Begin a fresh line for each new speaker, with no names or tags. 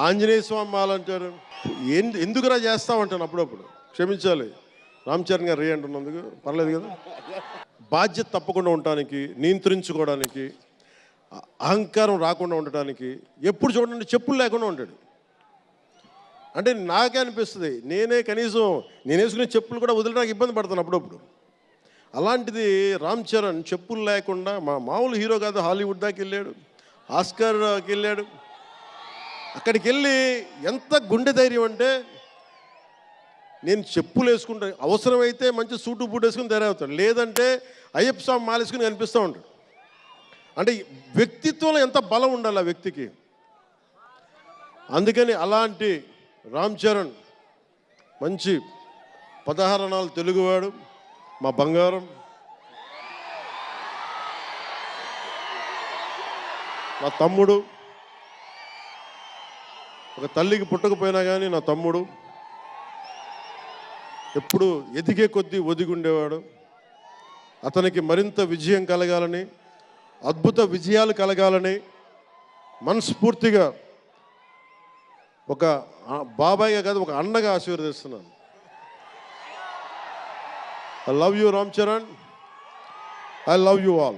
ఆంజనేయ స్వామి మాల అంటారు. ఎందుకురా చేస్తామంటాను అప్పుడప్పుడు. క్షమించాలి రామ్ చరణ్ గారు రే అంటున్నందుకు, పర్లేదు కదా. బాధ్యత తప్పకుండా ఉండటానికి, నియంత్రించుకోవడానికి, అహంకారం రాకుండా ఉండటానికి ఎప్పుడు చూడండి చెప్పులు లేకుండా ఉంటాడు. అంటే నాకే అనిపిస్తుంది, నేనే కనీసం నేను వేసుకునే చెప్పులు కూడా వదలడానికి ఇబ్బంది పడతాను అప్పుడప్పుడు. అలాంటిది రామ్ చరణ్ చెప్పులు లేకుండా మామూలు హీరో కాదు, హాలీవుడ్ దాకా వెళ్ళాడు, ఆస్కార్కి వెళ్ళాడు. అక్కడికి వెళ్ళి ఎంత గుండె ధైర్యం అంటే, నేను చెప్పులు వేసుకుంటా, అవసరమైతే మంచి సూటు బూట్ వేసుకుని తయారవుతాడు, లేదంటే అయ్యప్ప స్వామి మాలేసుకుని కనిపిస్తూ ఉంటాడు. అంటే వ్యక్తిత్వంలో ఎంత బలం ఉండాలి ఆ వ్యక్తికి. అందుకని అలాంటి రామ్ చరణ్ మంచి 16 అణాలు తెలుగువాడు, మా బంగారం, నా తమ్ముడు. ఒక తల్లికి పుట్టకపోయినా కానీ నా తమ్ముడు. ఎప్పుడు ఎదిగే కొద్దీ ఒదిగుండేవాడు. అతనికి మరింత విజయం కలగాలని, అద్భుత విజయాలు కలగాలని మనస్ఫూర్తిగా ఒక బాబాయ్గా కాదు, ఒక అన్నగా ఆశీర్వదిస్తున్నాను. I love you, Ram Charan. I love you all.